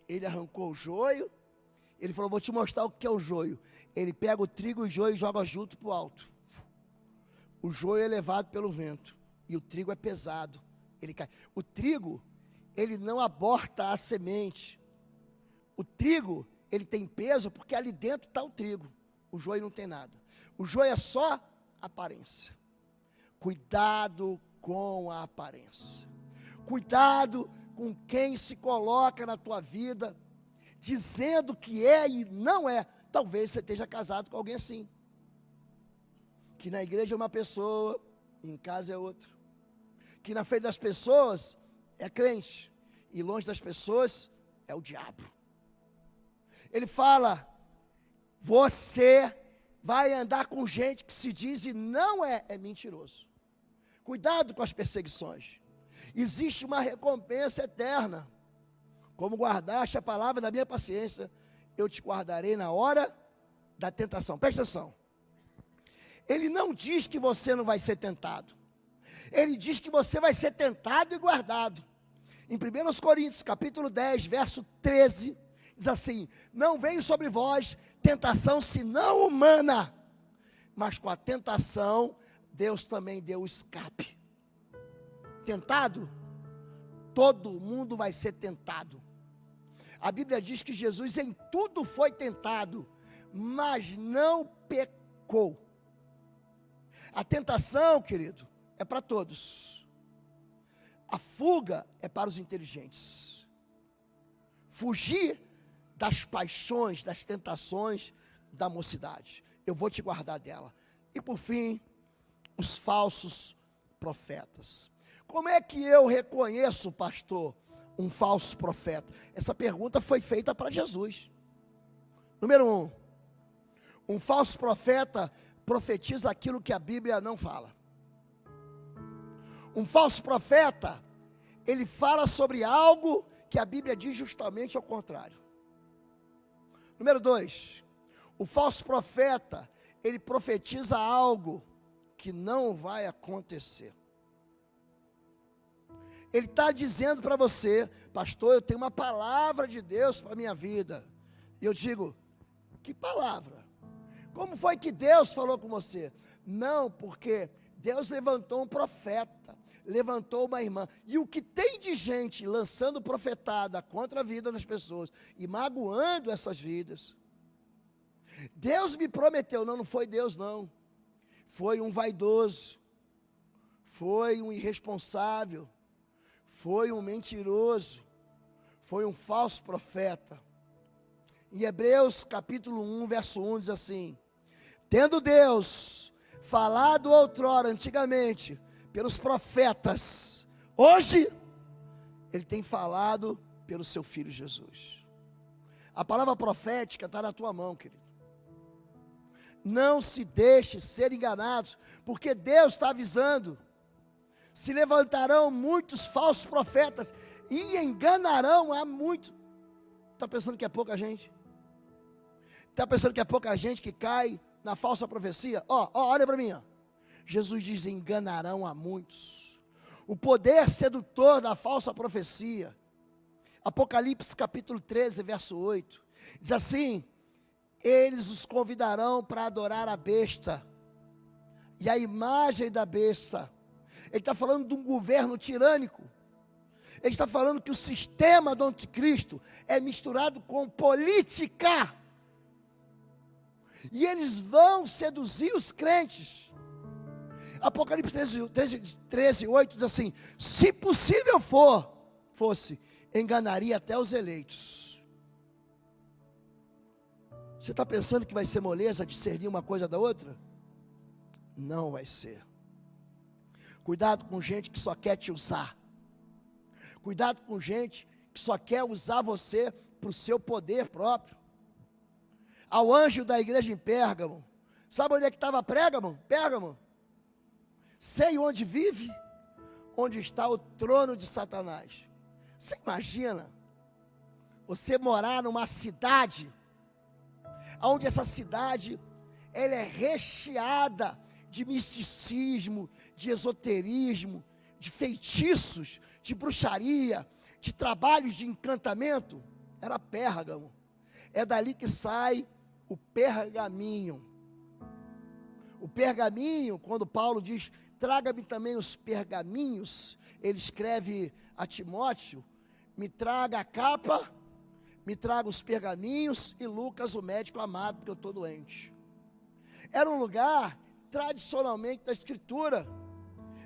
ele arrancou o joio, ele falou, vou te mostrar o que é o joio. Ele pega o trigo e o joio e joga junto para o alto. O joio é levado pelo vento, e o trigo é pesado, ele cai. O trigo, ele não aborta a semente. O trigo, ele tem peso porque ali dentro está o trigo. O joio não tem nada. O joio é só aparência. Cuidado com a aparência. Cuidado com quem se coloca na tua vida, dizendo que é e não é. Talvez você esteja casado com alguém assim. Que na igreja é uma pessoa, em casa é outra. Que na frente das pessoas é crente, e longe das pessoas é o diabo. Ele fala, você vai andar com gente que se diz e não é mentiroso. Cuidado com as perseguições. Existe uma recompensa eterna. Como guardaste a palavra da minha paciência, eu te guardarei na hora da tentação. Presta atenção. Ele não diz que você não vai ser tentado. Ele diz que você vai ser tentado e guardado. Em 1 Coríntios, capítulo 10, verso 13, diz assim, não veio sobre vós tentação senão humana, mas com a tentação, Deus também deu o escape. Tentado? Todo mundo vai ser tentado. A Bíblia diz que Jesus em tudo foi tentado, mas não pecou. A tentação, querido, é para todos. A fuga é para os inteligentes. Fugir das paixões, das tentações da mocidade. Eu vou te guardar dela. E por fim, os falsos profetas. Como é que eu reconheço, pastor, um falso profeta? Essa pergunta foi feita para Jesus. Número 1. Um falso profeta profetiza aquilo que a Bíblia não fala. Um falso profeta, ele fala sobre algo que a Bíblia diz justamente ao contrário. Número 2, o falso profeta, ele profetiza algo que não vai acontecer. Ele está dizendo para você, pastor, eu tenho uma palavra de Deus para a minha vida. E eu digo, que palavra? Como foi que Deus falou com você? Não, porque Deus levantou um profeta, levantou uma irmã. E o que tem de gente lançando profetada contra a vida das pessoas e magoando essas vidas? Deus me prometeu, não foi Deus não. Foi um vaidoso, foi um irresponsável, foi um mentiroso, foi um falso profeta. Em Hebreus capítulo 1, verso 1 diz assim, tendo Deus falado outrora, antigamente, pelos profetas, hoje, Ele tem falado pelo seu Filho Jesus. A palavra profética está na tua mão, querido. Não se deixe ser enganado, porque Deus está avisando. Se levantarão muitos falsos profetas e enganarão a muitos. Está pensando que é pouca gente? Está pensando que é pouca gente que cai na falsa profecia? Olha para mim. Jesus diz, enganarão a muitos. O poder sedutor da falsa profecia. Apocalipse capítulo 13, verso 8. Diz assim, eles os convidarão para adorar a besta e a imagem da besta. Ele está falando de um governo tirânico. Ele está falando que o sistema do anticristo é misturado com política. E eles vão seduzir os crentes. Apocalipse 13, 8 diz assim, se possível fosse, enganaria até os eleitos. Você está pensando que vai ser moleza discernir uma coisa da outra? Não vai ser. Cuidado com gente que só quer te usar. Cuidado com gente que só quer usar você para o seu poder próprio. Ao anjo da igreja em Pérgamo, sabe onde é que estava Pérgamo? Sei onde vive, onde está o trono de Satanás. Você imagina você morar numa cidade, onde essa cidade ela é recheada de misticismo, de esoterismo, de feitiços, de bruxaria, de trabalhos de encantamento? Era Pérgamo. É dali que sai o pergaminho. O pergaminho, quando Paulo diz, traga-me também os pergaminhos, ele escreve a Timóteo, me traga a capa, me traga os pergaminhos, e Lucas, o médico amado, porque eu estou doente. Era um lugar, tradicionalmente, da Escritura,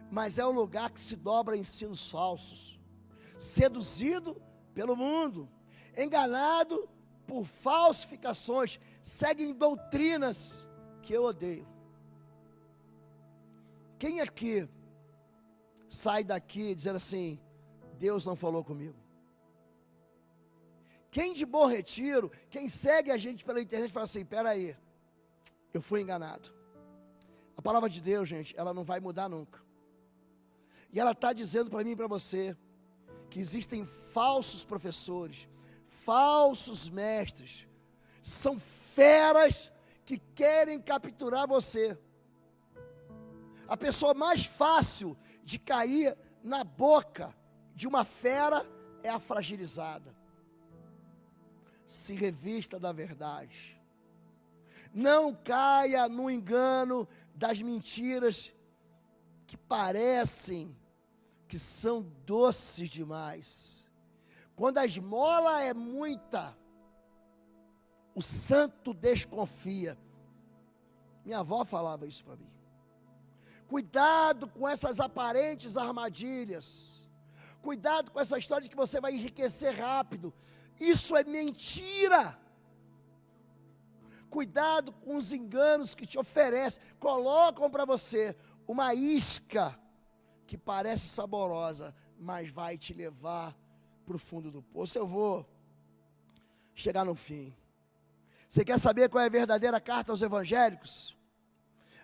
mas é um lugar que se dobra a ensinos falsos, seduzido pelo mundo, enganado por falsificações, seguem doutrinas que eu odeio. Quem aqui sai daqui dizendo assim, Deus não falou comigo? Quem de Bom Retiro, quem segue a gente pela internet fala assim, peraí, eu fui enganado. A palavra de Deus, gente, ela não vai mudar nunca. E ela está dizendo para mim e para você, que existem falsos professores, falsos mestres, são feras que querem capturar você. A pessoa mais fácil de cair na boca de uma fera é a fragilizada. Se revista da verdade. Não caia no engano das mentiras que parecem que são doces demais. Quando a esmola é muita, o santo desconfia. Minha avó falava isso para mim. Cuidado com essas aparentes armadilhas. Cuidado com essa história de que você vai enriquecer rápido. Isso é mentira. Cuidado com os enganos que te oferecem. Colocam para você uma isca que parece saborosa, mas vai te levar para o fundo do poço. Eu vou chegar no fim. Você quer saber qual é a verdadeira carta aos evangélicos?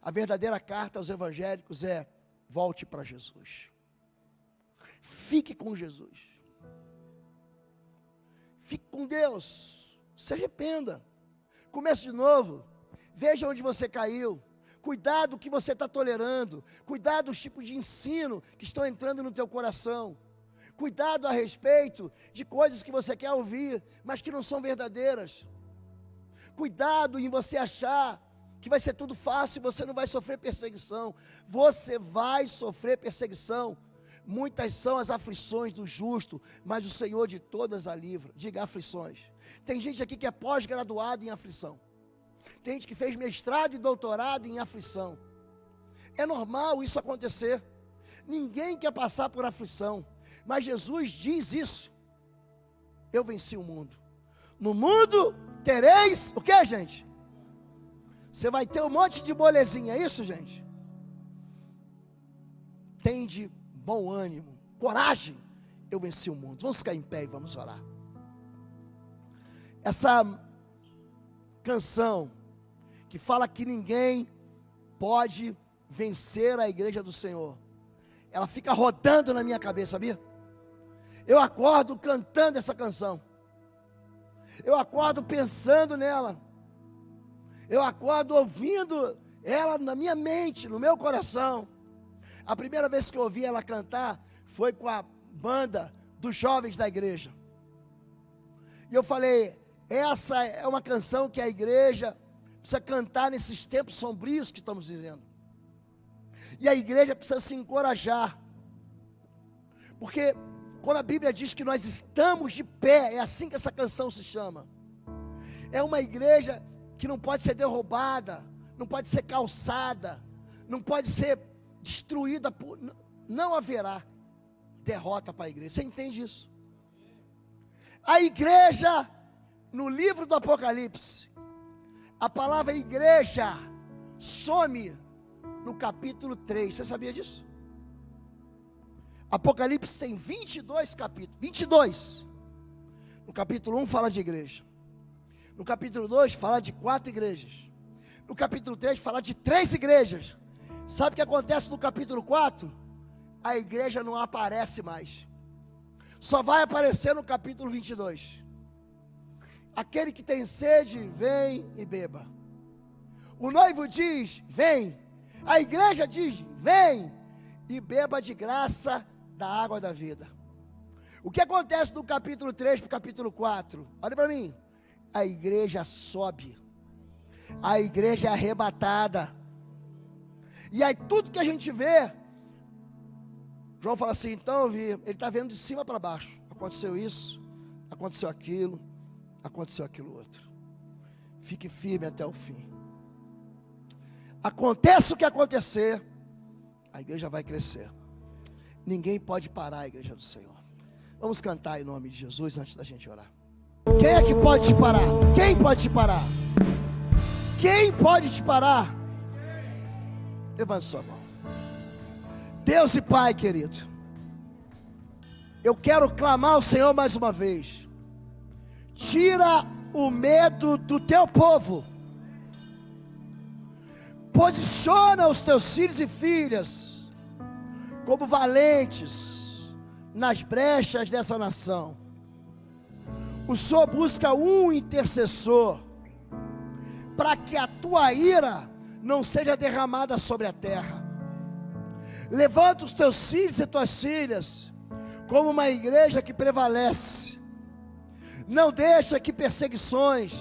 A verdadeira carta aos evangélicos é: volte para Jesus. Fique com Jesus. Fique com Deus. Se arrependa. Comece de novo. Veja onde você caiu. Cuidado com o que você está tolerando. Cuidado dos tipos de ensino que estão entrando no teu coração. Cuidado a respeito de coisas que você quer ouvir, mas que não são verdadeiras. Cuidado em você achar que vai ser tudo fácil e você não vai sofrer perseguição. Você vai sofrer perseguição. Muitas são as aflições do justo, mas o Senhor de todas a livra. Diga aflições. Tem gente aqui que é pós-graduado em aflição. Tem gente que fez mestrado e doutorado em aflição. É normal isso acontecer. Ninguém quer passar por aflição. Mas Jesus diz isso. Eu venci o mundo. No mundo tereis o que, gente? Você vai ter um monte de molezinha, é isso, gente? Tende bom ânimo, coragem. Eu venci o mundo. Vamos ficar em pé e vamos orar. Essa canção que fala que ninguém pode vencer a igreja do Senhor, ela fica rodando na minha cabeça, sabia? Eu acordo cantando essa canção. Eu acordo pensando nela. Eu acordo ouvindo ela na minha mente, no meu coração. A primeira vez que eu ouvi ela cantar foi com a banda dos jovens da igreja. E eu falei, essa é uma canção que a igreja precisa cantar nesses tempos sombrios que estamos vivendo. E a igreja precisa se encorajar. Porque quando a Bíblia diz que nós estamos de pé, é assim que essa canção se chama. É uma igreja que não pode ser derrubada, não pode ser calçada, não pode ser destruída, não haverá derrota para a igreja. Você entende isso? A igreja, no livro do Apocalipse, a palavra igreja some no capítulo 3, você sabia disso? Apocalipse tem 22 capítulos, 22. No capítulo 1 fala de igreja. No capítulo 2 fala de 4 igrejas. No capítulo 3 fala de 3 igrejas. Sabe o que acontece no capítulo 4? a igreja não aparece mais. Só vai aparecer no capítulo 22. Aquele que tem sede, vem e beba. O noivo diz, vem. A igreja diz, vem e beba de graça da água da vida. O que acontece do capítulo 3 para o capítulo 4? Olha para mim. A igreja sobe. A igreja é arrebatada. E aí tudo que a gente vê, João fala assim, então eu vi, ele está vendo de cima para baixo. Aconteceu isso, aconteceu aquilo outro. Fique firme até o fim. Aconteça o que acontecer, a igreja vai crescer. Ninguém pode parar a igreja do Senhor. Vamos cantar em nome de Jesus antes da gente orar. Quem é que pode te parar? Quem pode te parar? Quem pode te parar? Levante sua mão. Deus e Pai querido, eu quero clamar ao Senhor mais uma vez. Tira o medo do teu povo. Posiciona os teus filhos e filhas como valentes nas brechas dessa nação. O Senhor busca um intercessor para que a tua ira não seja derramada sobre a terra. Levanta os teus filhos e tuas filhas como uma igreja que prevalece. Não deixa que perseguições,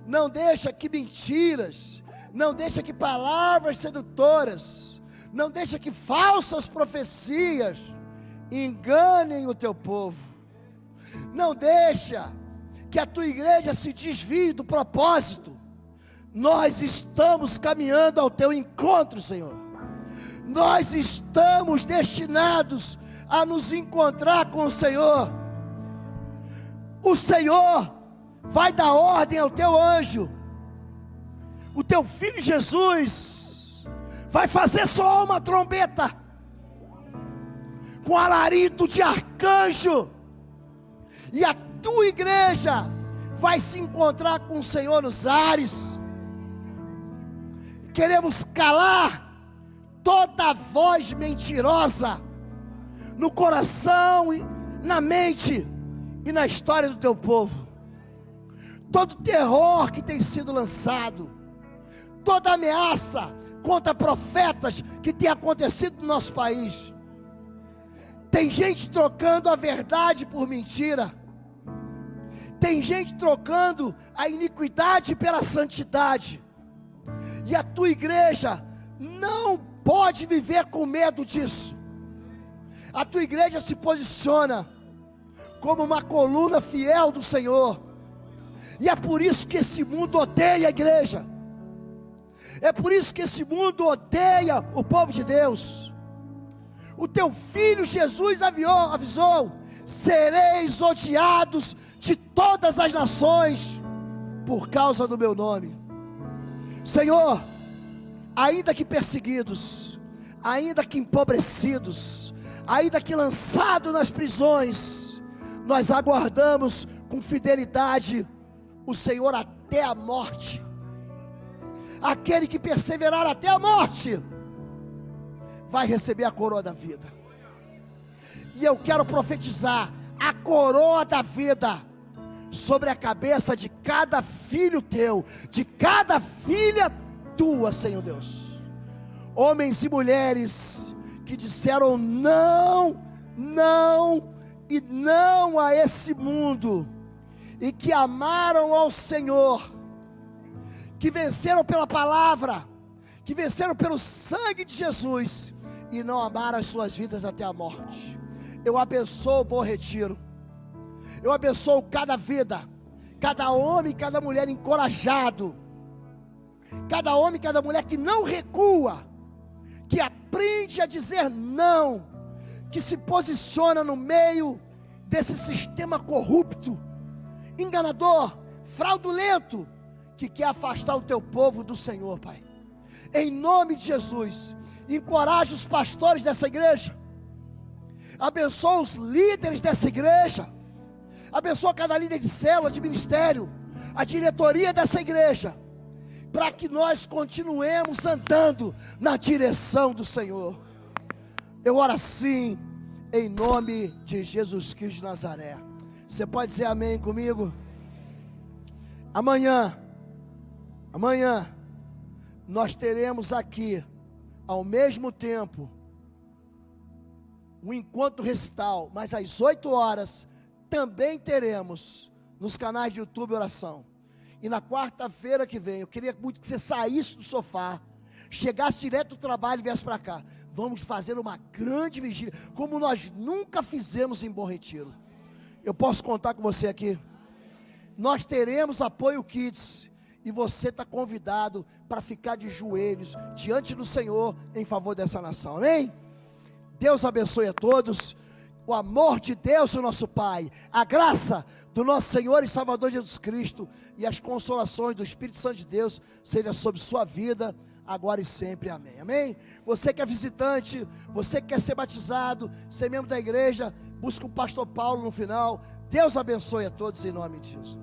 não deixa que mentiras, não deixa que palavras sedutoras, não deixa que falsas profecias enganem o teu povo. Não deixa que a tua igreja se desvie do propósito. Nós estamos caminhando ao teu encontro, Senhor. Nós estamos destinados a nos encontrar com o Senhor. O Senhor vai dar ordem ao teu anjo. O teu filho Jesus vai fazer soar uma trombeta com alarido de arcanjo, e a tua igreja vai se encontrar com o Senhor nos ares. Queremos calar toda voz mentirosa no coração, na mente e na história do teu povo. Todo terror que tem sido lançado, toda ameaça contra profetas que tem acontecido no nosso país. Tem gente trocando a verdade por mentira. Tem gente trocando a iniquidade pela santidade. E a tua igreja não pode viver com medo disso. A tua igreja se posiciona como uma coluna fiel do Senhor. E é por isso que esse mundo odeia a igreja. É por isso que esse mundo odeia o povo de Deus. O teu filho Jesus avisou: sereis odiados de todas as nações por causa do meu nome. Senhor, ainda que perseguidos, ainda que empobrecidos, ainda que lançados nas prisões, nós aguardamos com fidelidade o Senhor até a morte. Aquele que perseverar até a morte vai receber a coroa da vida. E eu quero profetizar a coroa da vida sobre a cabeça de cada filho teu, de cada filha tua, Senhor Deus. Homens e mulheres que disseram não, não e não a esse mundo, e que amaram ao Senhor, que venceram pela palavra, que venceram pelo sangue de Jesus, e não amaram as suas vidas até a morte. Eu abençoo o Bom Retiro. Eu abençoo cada vida, cada homem e cada mulher encorajado, cada homem e cada mulher que não recua, que aprende a dizer não, que se posiciona no meio desse sistema corrupto, enganador, fraudulento, que quer afastar o teu povo do Senhor, Pai. Em nome de Jesus, encoraje os pastores dessa igreja, abençoa os líderes dessa igreja, abençoa cada líder de célula, de ministério, a diretoria dessa igreja, para que nós continuemos andando na direção do Senhor. Eu oro assim, em nome de Jesus Cristo de Nazaré. Você pode dizer amém comigo? Amanhã, nós teremos aqui, ao mesmo tempo, um encontro recital, mas às 8 horas, também teremos, nos canais de YouTube, oração. E na quarta-feira que vem, eu queria muito que você saísse do sofá, chegasse direto do trabalho e viesse para cá. Vamos fazer uma grande vigília, como nós nunca fizemos em Bom Retiro. Eu posso contar com você aqui? Nós teremos Apoio Kids, e você está convidado para ficar de joelhos diante do Senhor em favor dessa nação, amém? Deus abençoe a todos, o amor de Deus, o nosso Pai, a graça do nosso Senhor e Salvador Jesus Cristo e as consolações do Espírito Santo de Deus seja sobre sua vida, agora e sempre, amém, amém? Você que é visitante, você que quer ser batizado, ser membro da igreja, busca o pastor Paulo no final. Deus abençoe a todos em nome de Jesus.